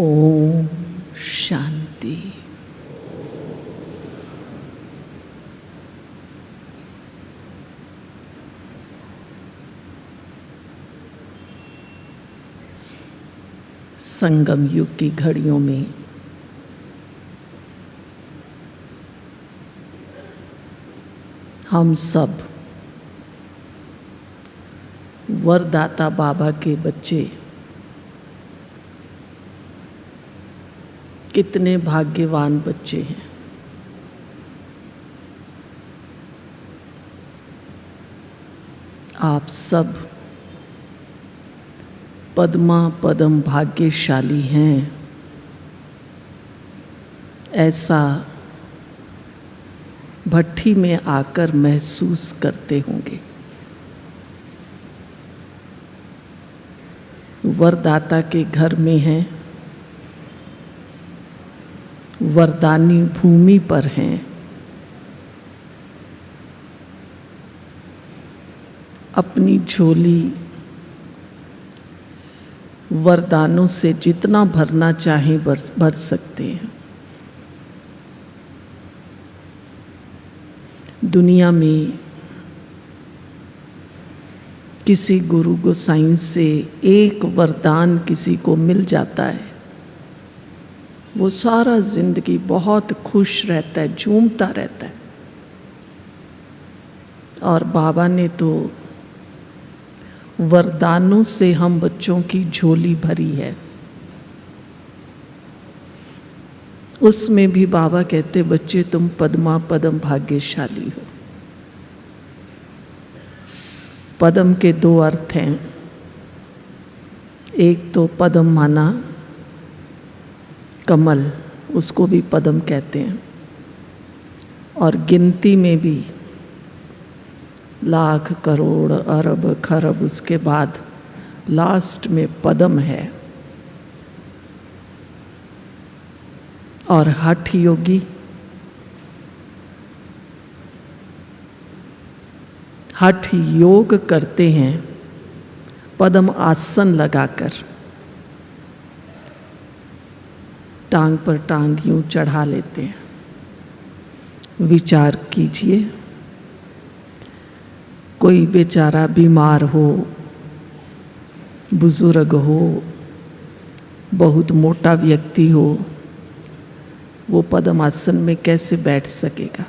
ओम शांति। संगम युग की घड़ियों में हम सब वरदाता बाबा के बच्चे कितने भाग्यवान बच्चे हैं। आप सब पद्मा पदम भाग्यशाली हैं, ऐसा भट्ठी में आकर महसूस करते होंगे। वरदाता के घर में हैं, वरदानी भूमि पर हैं। अपनी झोली वरदानों से जितना भरना चाहें भर सकते हैं। दुनिया में किसी गुरु गोसाई से एक वरदान किसी को मिल जाता है, वो सारा जिंदगी बहुत खुश रहता है, झूमता रहता है। और बाबा ने तो वरदानों से हम बच्चों की झोली भरी है। उसमें भी बाबा कहते, बच्चे तुम पद्मा पदम भाग्यशाली हो। पदम के दो अर्थ हैं। एक तो पदम माना कमल, उसको भी पदम कहते हैं। और गिनती में भी लाख करोड़ अरब खरब, उसके बाद लास्ट में पदम है। और हठ योगी हठ योग करते हैं पद्म आसन लगाकर। टांग पर टांग यूं चढ़ा लेते हैं। विचार कीजिए, कोई बेचारा बीमार हो, बुजुर्ग हो, बहुत मोटा व्यक्ति हो, वो पद्म आसन में कैसे बैठ सकेगा।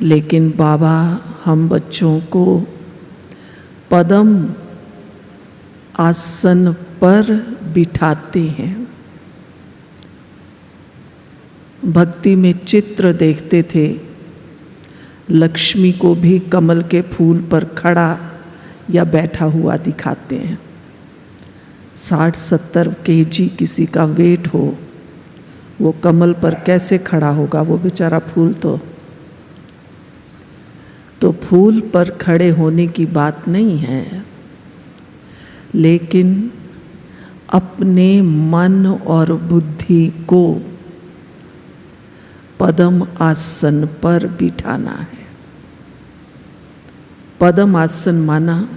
लेकिन बाबा हम बच्चों को पद्म आसन पर बिठाते हैं। भक्ति में चित्र देखते थे, लक्ष्मी को भी कमल के फूल पर खड़ा या बैठा हुआ दिखाते हैं। 60-70 kg किसी का वेट हो, वो कमल पर कैसे खड़ा होगा, वो बेचारा फूल तो फूल पर खड़े होने की बात नहीं है। लेकिन अपने मन और बुद्धि को पद्म आसन पर बिठाना है। पद्म आसन माना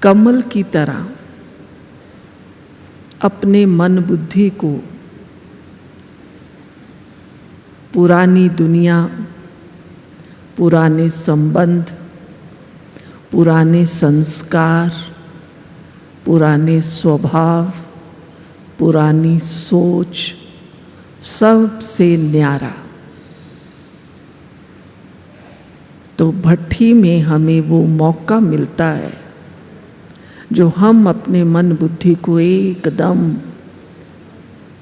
कमल की तरह अपने मन बुद्धि को पुरानी दुनिया, पुराने संबंध, पुराने संस्कार, पुराने स्वभाव, पुरानी सोच, सबसे न्यारा। तो भट्ठी में हमें वो मौका मिलता है जो हम अपने मन बुद्धि को एकदम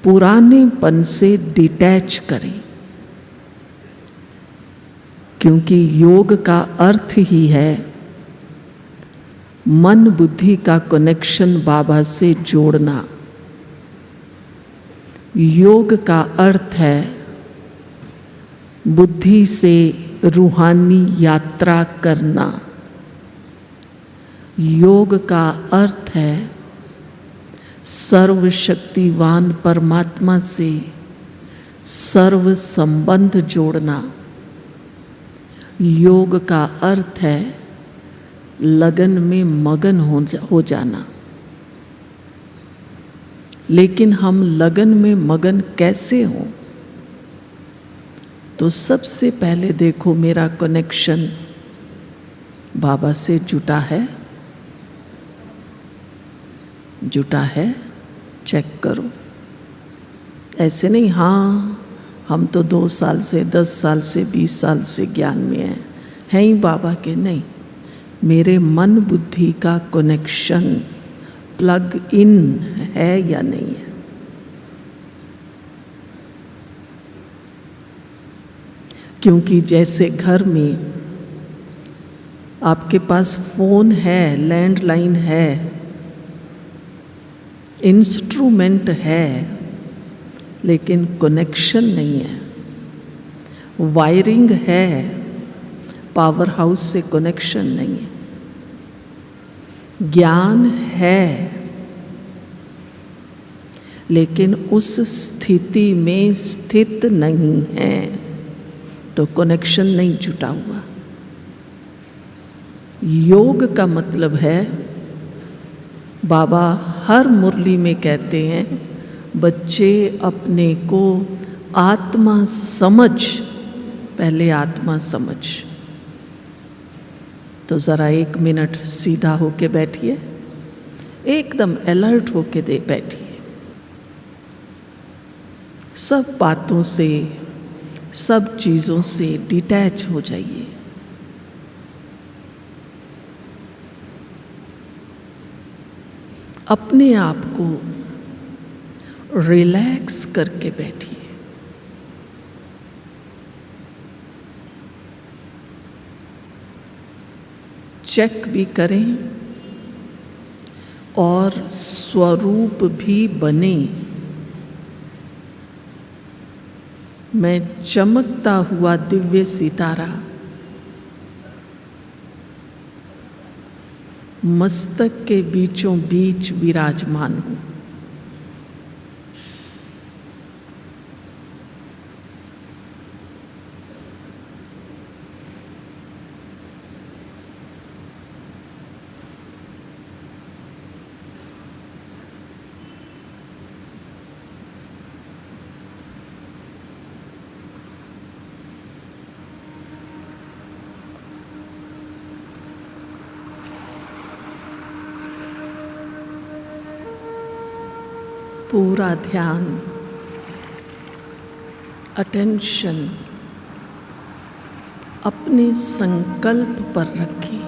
पुरानेपन से डिटैच करें। क्योंकि योग का अर्थ ही है मन बुद्धि का कनेक्शन बाबा से जोड़ना। योग का अर्थ है बुद्धि से रूहानी यात्रा करना। योग का अर्थ है सर्वशक्तिवान परमात्मा से सर्व संबंध जोड़ना। योग का अर्थ है लगन में मगन हो जाना। लेकिन हम लगन में मगन कैसे हों? तो सबसे पहले देखो मेरा कनेक्शन बाबा से जुटा है, जुटा है, चेक करो। ऐसे नहीं हाँ हम तो 2 साल से 10 साल से 20 साल से ज्ञान में हैं ही बाबा के, नहीं, मेरे मन बुद्धि का कनेक्शन प्लग इन है या नहीं है। क्योंकि जैसे घर में आपके पास फोन है, लैंडलाइन है, इंस्ट्रूमेंट है, लेकिन कनेक्शन नहीं है, वायरिंग है, पावर हाउस से कनेक्शन नहीं है, ज्ञान है, लेकिन उस स्थिति में स्थित नहीं है, तो कनेक्शन नहीं जुटा हुआ। योग का मतलब है, बाबा हर मुरली में कहते हैं, बच्चे अपने को आत्मा समझ, पहले आत्मा समझ। तो ज़रा 1 मिनट सीधा होके बैठिए, एकदम अलर्ट होके बैठिए। सब बातों से, सब चीज़ों से डिटैच हो जाइए। अपने आप को रिलैक्स करके बैठिए। चेक भी करें और स्वरूप भी बने। मैं चमकता हुआ दिव्य सितारा मस्तक के बीचों बीच विराजमान हूँ। पूरा ध्यान, अटेंशन अपने संकल्प पर रखें।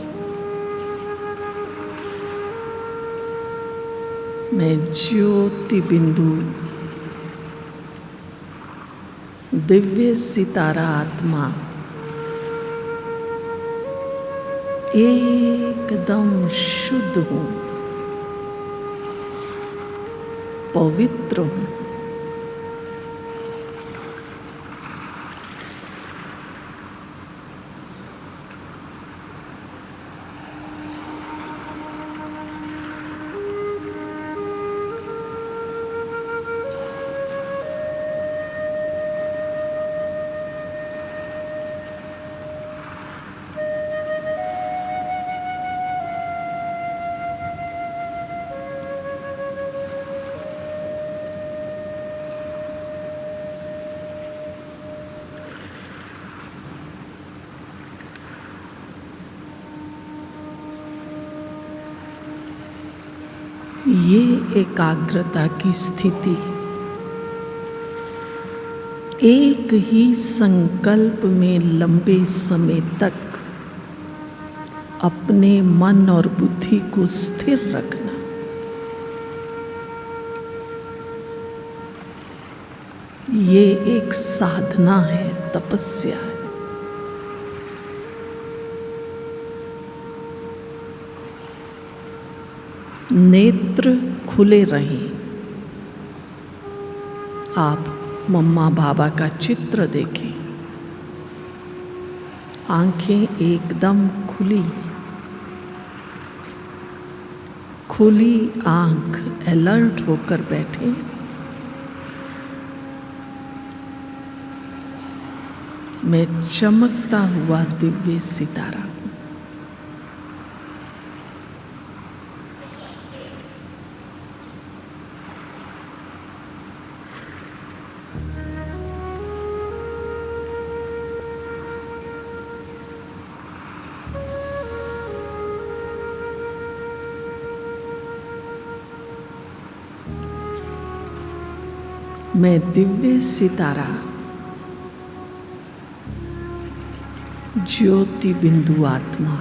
मैं ज्योति बिंदु दिव्य सितारा आत्मा एकदम शुद्ध हूँ, पवित्र हूँ। ये एकाग्रता की स्थिति एक ही संकल्प में लंबे समय तक अपने मन और बुद्धि को स्थिर रखना, ये एक साधना है, तपस्या है। नेत्र खुले रहें। आप मम्मा बाबा का चित्र देखें, आंखें एकदम खुली, खुली आंख अलर्ट होकर बैठे। मैं चमकता हुआ दिव्य सितारा हूं। मैं दिव्य सितारा, ज्योति बिंदु आत्मा,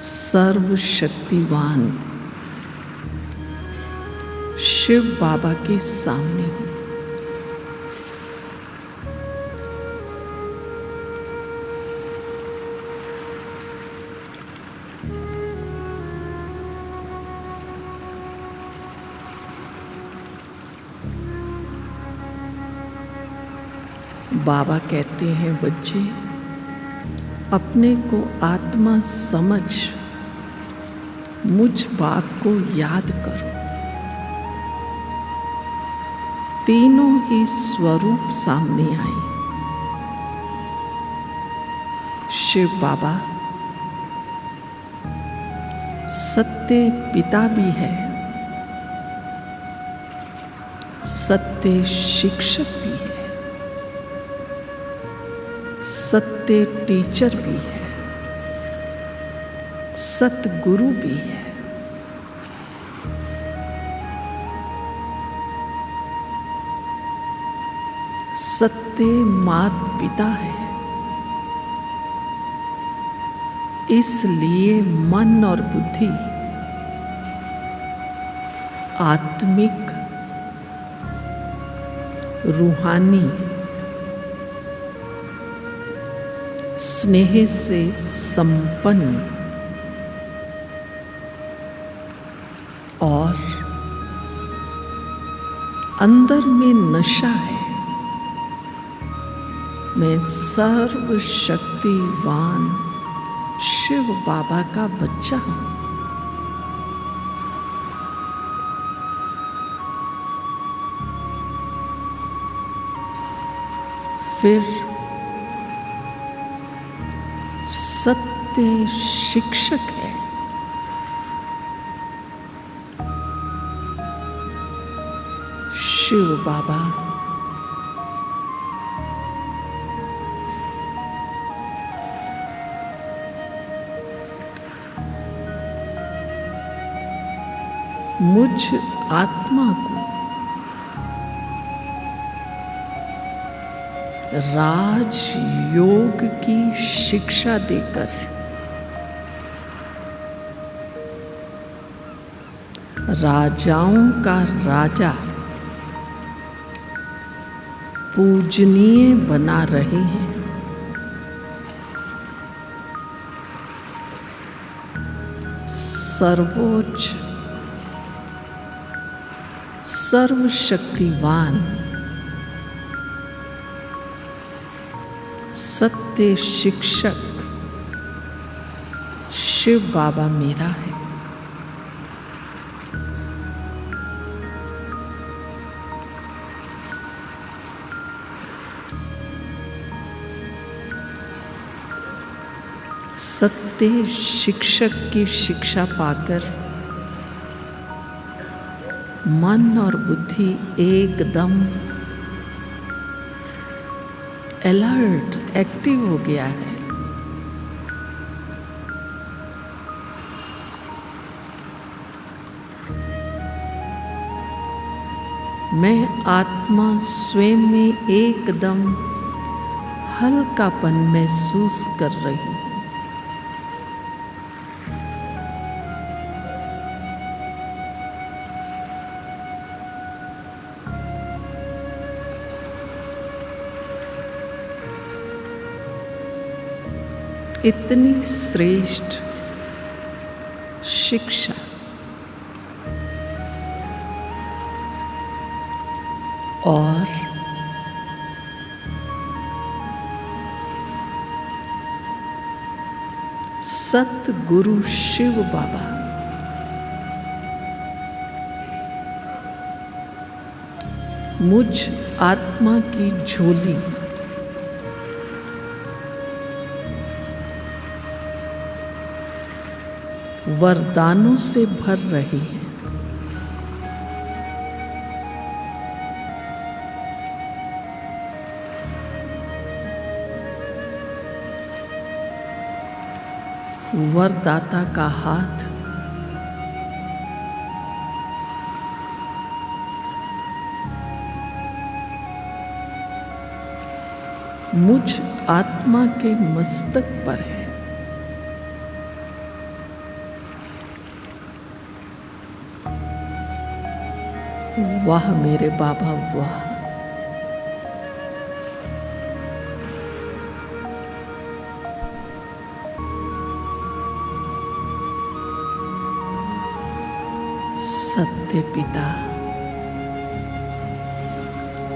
सर्वशक्तिवान शिव बाबा के सामने हूँ। बाबा कहते हैं, बच्चे अपने को आत्मा समझ मुझ बाप को याद करो। तीनों ही स्वरूप सामने आए। शिव बाबा सत्य पिता भी है, सत्य शिक्षक भी है, सत्य टीचर भी है, सतगुरु भी है। सत्य माता पिता है। इसलिए मन और बुद्धि आत्मिक, रूहानी, स्नेह से संपन्न और अंदर में नशा है। मैं सर्वशक्तिवान शिव बाबा का बच्चा हूं। फिर सत्य शिक्षक है। शिव बाबा मुझ आत्मा को राजयोग की शिक्षा देकर राजाओं का राजा पूजनीय बना रहे हैं। सर्वोच्च, सर्वशक्तिवान, सत्य शिक्षक शिव बाबा मेरा है। सत्य शिक्षक की शिक्षा पाकर मन और बुद्धि एकदम अलर्ट, एक्टिव हो गया है। मैं आत्मा स्वयं में एकदम हल्कापन महसूस कर रही हूं। इतनी श्रेष्ठ शिक्षा और सतगुरु शिव बाबा मुझ आत्मा की झोली वरदानों से भर रही है। वरदाता का हाथ मुझ आत्मा के मस्तक पर है। वाह मेरे बाबा वाह। सत्य पिता,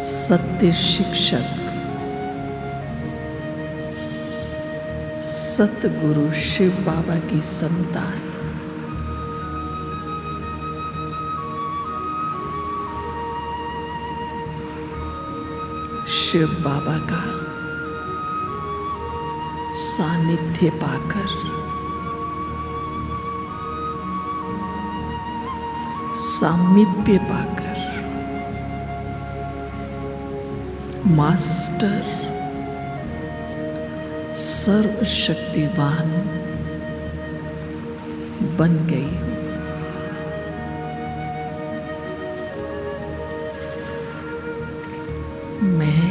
सत्य शिक्षक, सतगुरु शिव बाबा की संतान, शिव बाबा का सानिध्य पाकर सामीप्य पाकर मास्टर सर्वशक्तिवान बन गई हूं। मैं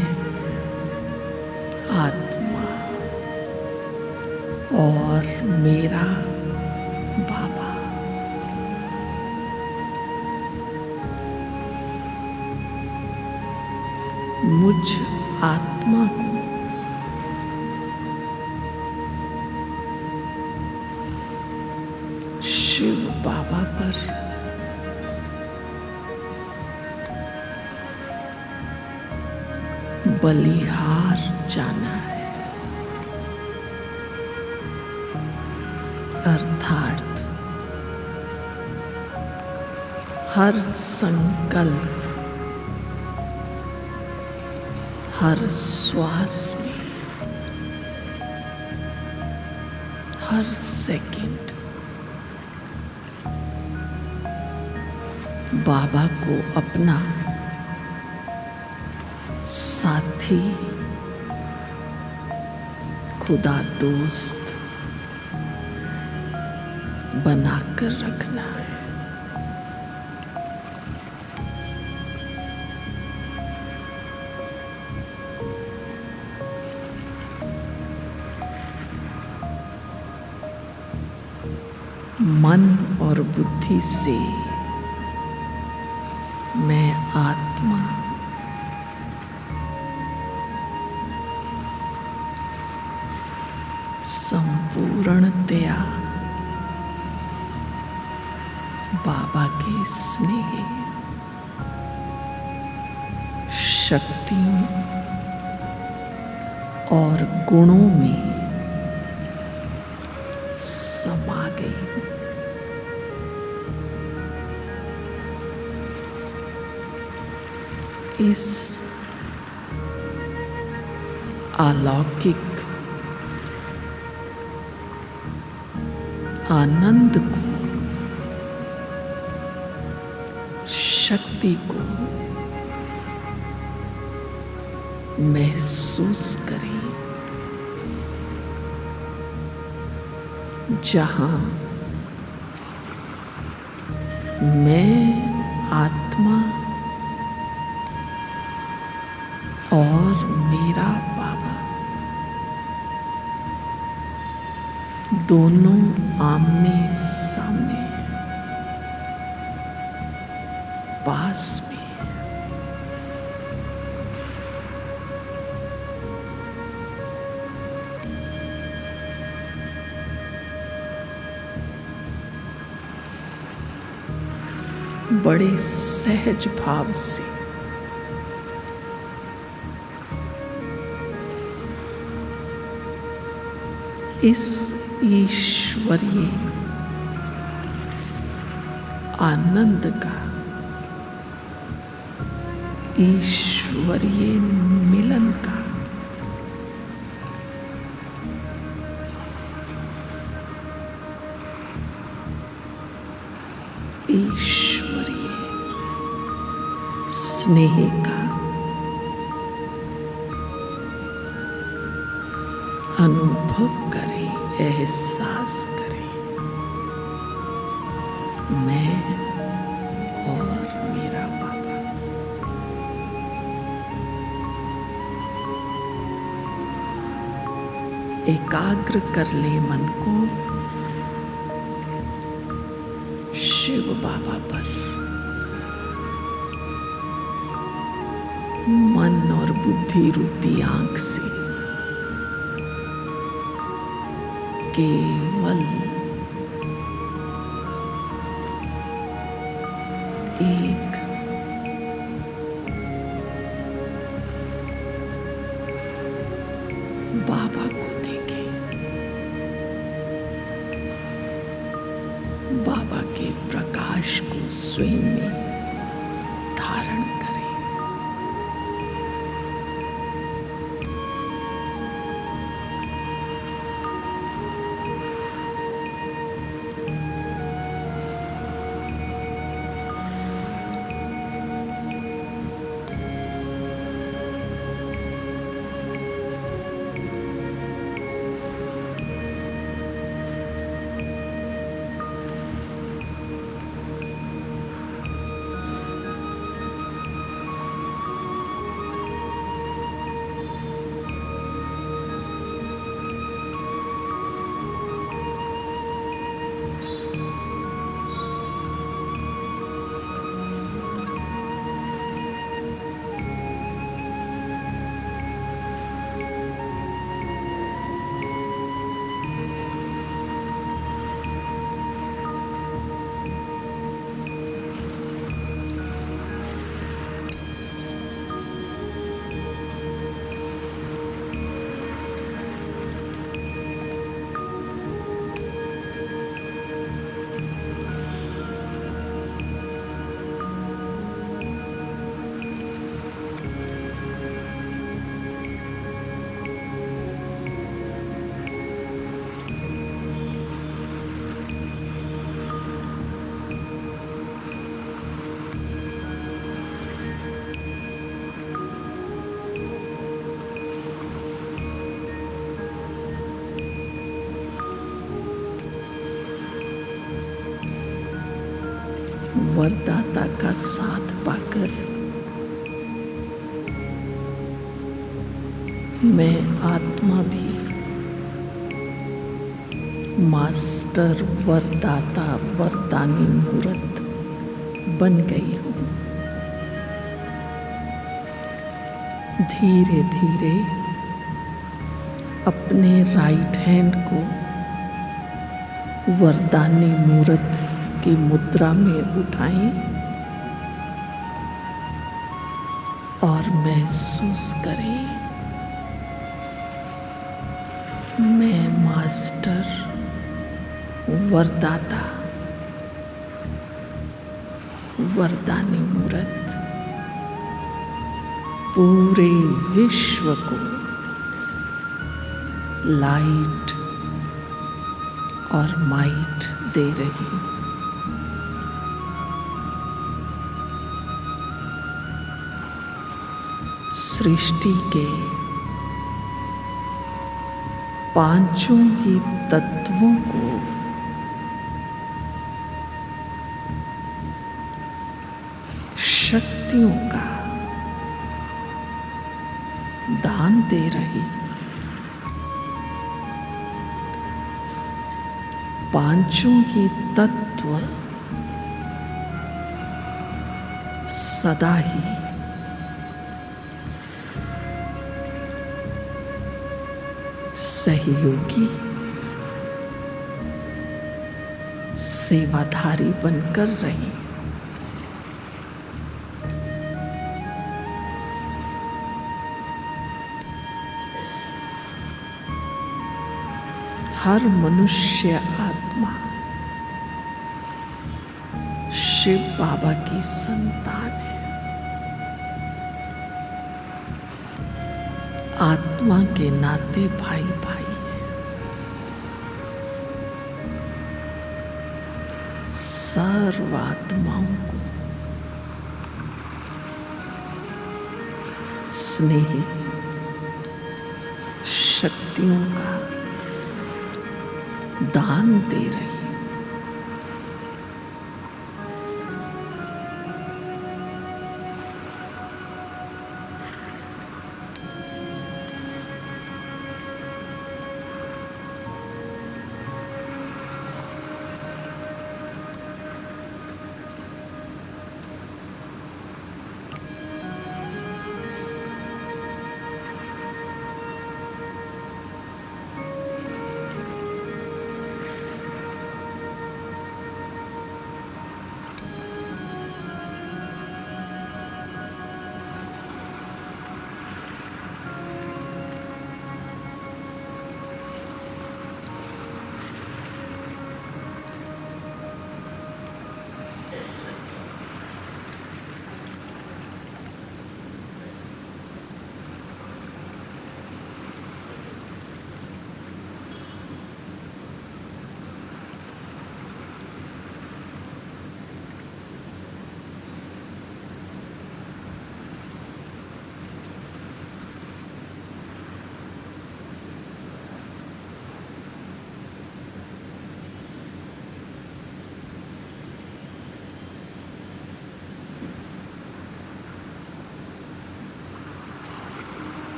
आत्मा और मेरा बाबा मुझ आत्मा को शिव बाबा पर बलिहार जाना है, अर्थात हर संकल्प, हर श्वास में, हर सेकंड बाबा को अपना साथी, खुदा दोस्त बनाकर रखना है। मन और बुद्धि से मैं आत्मा संपूर्णतया बाबा के स्नेह, शक्तियों और गुणों में समा गई हूं। इस अलौकिक आनंद को, शक्ति को महसूस करें, जहां मैं आत्मा और मेरा बाबा दोनों आमने सामने पास में। बड़े सहज भाव से इस ईश्वरीय आनंद का, ईश्वरीय मिलन का ईश्वरीय स्नेह का अनुभव करें, एहसास करें। मैं और मेरा बाबा एकाग्र कर ले मन को शिव बाबा पर। मन और बुद्धि रूपी आंख से केवल एक बाबा को देखें, बाबा के प्रकाश को स्वयं में धारण करें। वरदाता का साथ पाकर मैं आत्मा भी मास्टर वरदाता वरदानी मूर्त बन गई हूँ। धीरे धीरे अपने राइट हैंड को वरदानी मूर्त की मुद्रा में उठाएं और महसूस करें मैं मास्टर वरदाता वरदानी मूर्त पूरे विश्व को लाइट और माइट दे रही हूँ। सृष्टि के पांचों ही तत्वों को शक्तियों का दान दे रही। पांचों ही तत्व सदा ही सहयोगी सेवाधारी बनकर रहे। हर मनुष्य आत्मा शिव बाबा की संतान है। आत्मा के नाते भाई भाई हैं। सर्व आत्माओं को स्नेह शक्तियों का दान दे रही।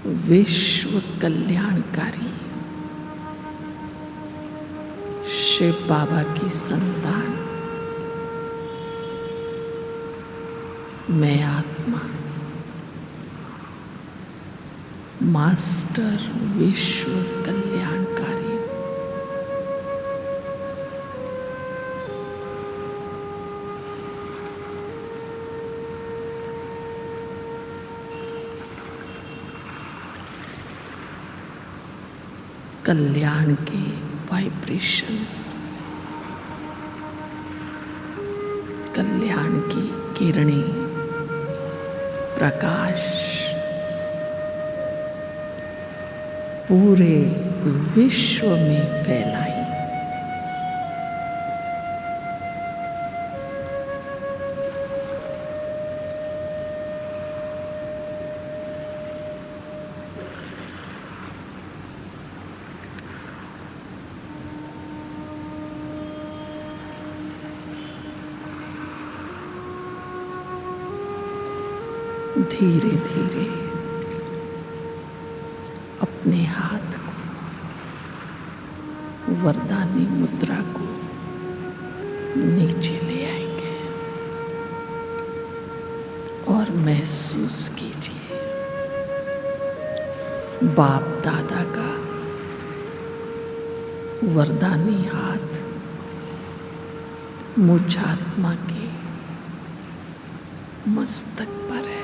विश्व कल्याणकारी शिव बाबा की संतान, मैं आत्मा मास्टर विश्व कल्याणकारी, कल्याण के वाइब्रेशंस, कल्याण की किरणें, प्रकाश पूरे विश्व में फैलाई। धीरे धीरे अपने हाथ को, वरदानी मुद्रा को नीचे ले आएंगे और महसूस कीजिए बाप दादा का वरदानी हाथ मुझ आत्मा के मस्तक पर है।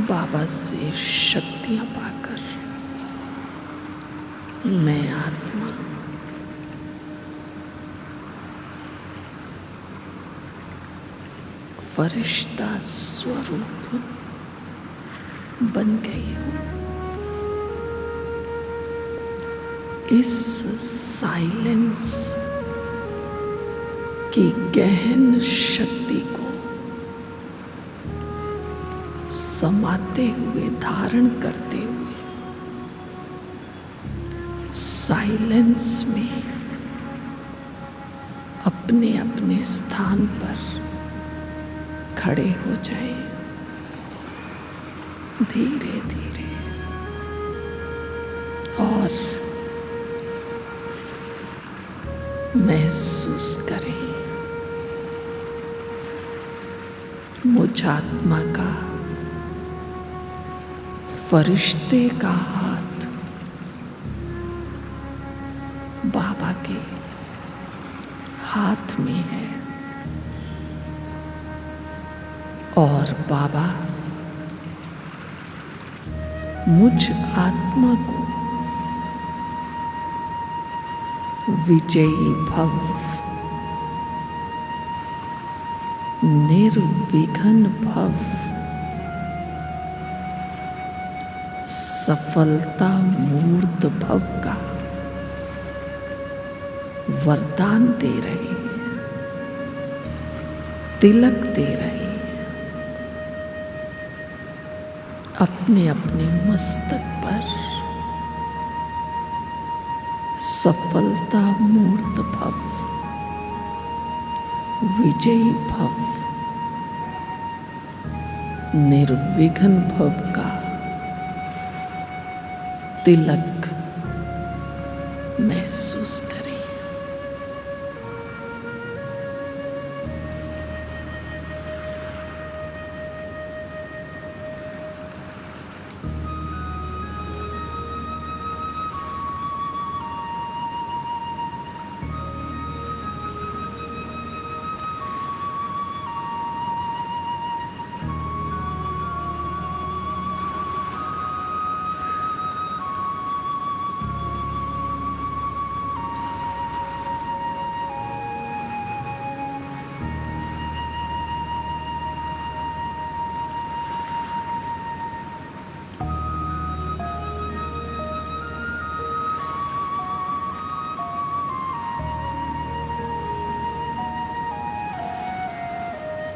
बाबा से शक्तियां पाकर मैं आत्मा फरिश्ता स्वरूप बन गई हूं। इस साइलेंस की गहन शक्ति को समाते हुए, धारण करते हुए साइलेंस में अपने अपने स्थान पर खड़े हो जाए। धीरे धीरे और महसूस करें मुझ आत्मा का फरिश्ते का हाथ बाबा के हाथ में है और बाबा मुझ आत्मा को विजयी भव, निर्विघ्न भव, सफलता मूर्त भव का वरदान दे रहे हैं, तिलक दे रहे हैं। अपने अपने मस्तक पर सफलता मूर्त भव, विजयी भव, निर्विघ्न भव का तिलक महसूस करें।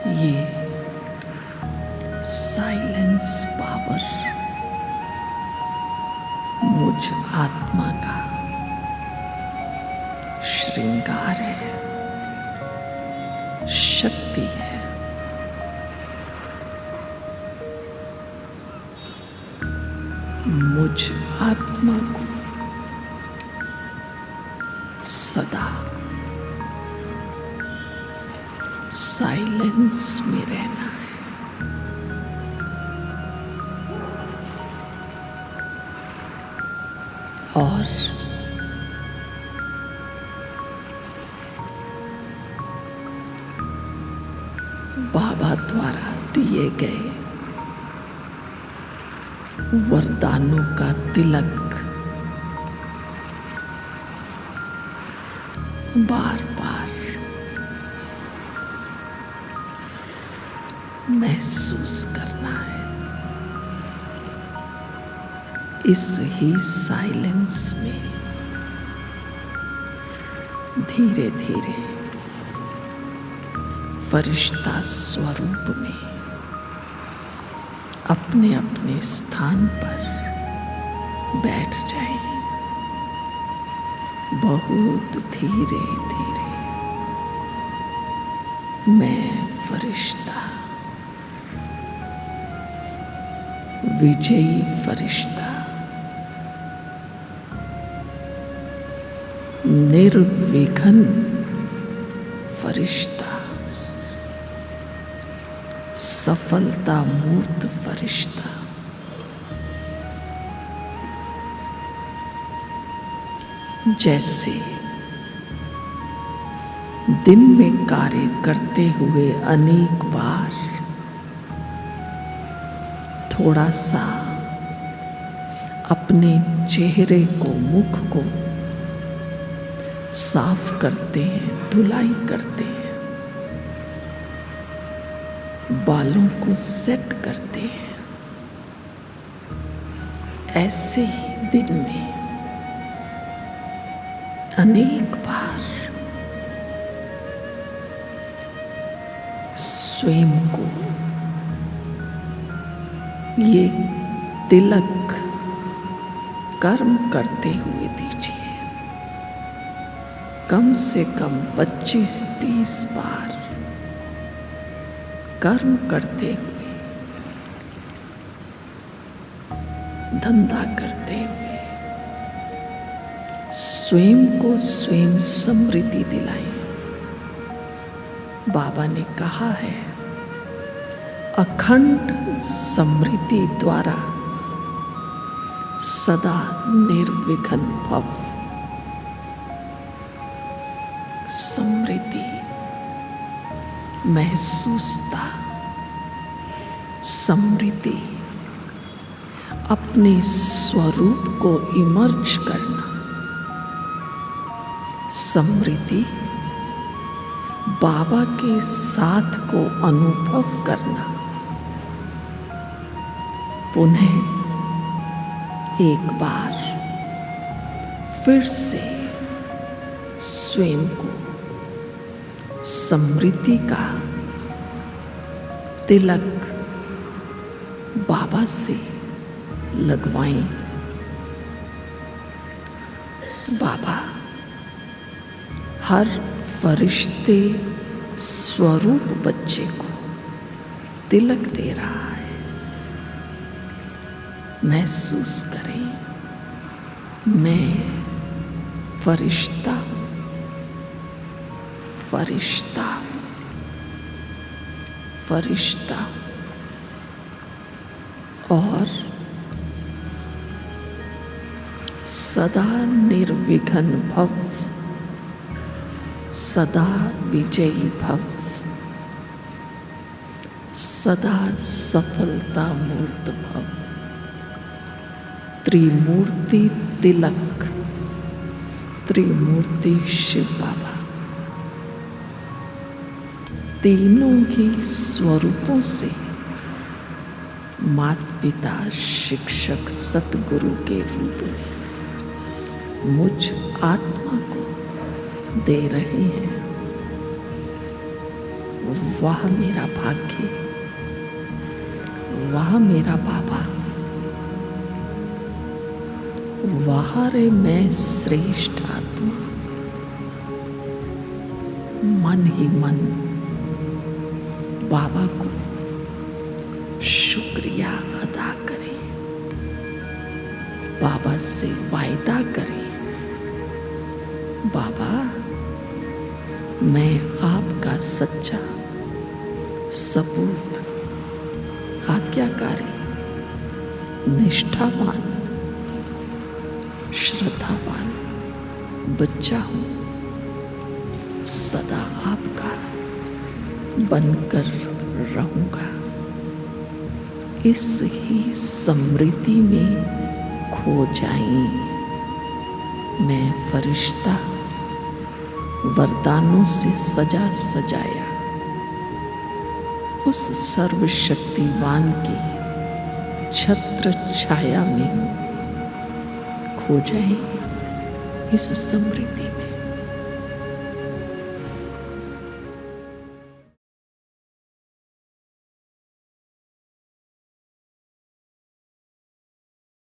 ये साइलेंस पावर मुझ आत्मा का श्रृंगार है, शक्ति है। मुझ आत्मा को सदा साइलेंस में रहना है। और बाबा द्वारा दिए गए वरदानों का तिलक बार बार महसूस करना है। इस ही साइलेंस में धीरे धीरे फरिश्ता स्वरूप में अपने अपने स्थान पर बैठ जाए। बहुत धीरे धीरे मैं फरिश्ता, विजयी फरिश्ता, निर्विघ्न फरिश्ता, सफलता मूर्त फरिश्ता, जैसे दिन में कार्य करते हुए अनेक बार थोड़ा सा अपने चेहरे को, मुख को साफ करते हैं, धुलाई करते हैं, बालों को सेट करते हैं, ऐसे ही दिन में अनेक बार स्वयं को ये तिलक कर्म करते हुए दीजिए। कम से कम 25-30 बार कर्म करते हुए, धंधा करते हुए स्वयं को स्वयं समृद्धि दिलाएं। बाबा ने कहा है, अखंड समृद्धि द्वारा सदा निर्विघ्न भव। समृद्धि, महसूसता, समृद्धि, अपने स्वरूप को इमर्ज करना, समृद्धि, बाबा के साथ को अनुभव करना, पुनः एक बार फिर से स्वयं को समृद्धि का तिलक बाबा से लगवाएं। बाबा हर फरिश्ते स्वरूप बच्चे को तिलक दे रहा है। महसूस करें, मैं फरिश्ता, फरिश्ता, फरिश्ता, और सदा निर्विघ्न भव, सदा विजयी भव, सदा सफलता मूर्त भव। त्रिमूर्ति तिलक, त्रिमूर्ति शिव बाबा तीनों ही स्वरूपों से माता पिता, शिक्षक, सतगुरु के रूप में मुझ आत्मा को दे रहे हैं। वाह मेरा भाग्य, वाह मेरा बाबा, वाहरे मैं श्रेष्ठ आत्मा, मन ही मन बाबा को शुक्रिया अदा करें, बाबा से वायदा करें, बाबा मैं आपका सच्चा सपूत, आज्ञाकारी, निष्ठावान, श्रद्धावान बच्चा हूँ, सदा आपका बनकर रहूंगा। इस ही समृद्धि में खो जाएं। मैं फरिश्ता वरदानों से सजा सजाया उस सर्वशक्तिवान की छत्र छाया में हूँ। खो जाएं इस समृद्धि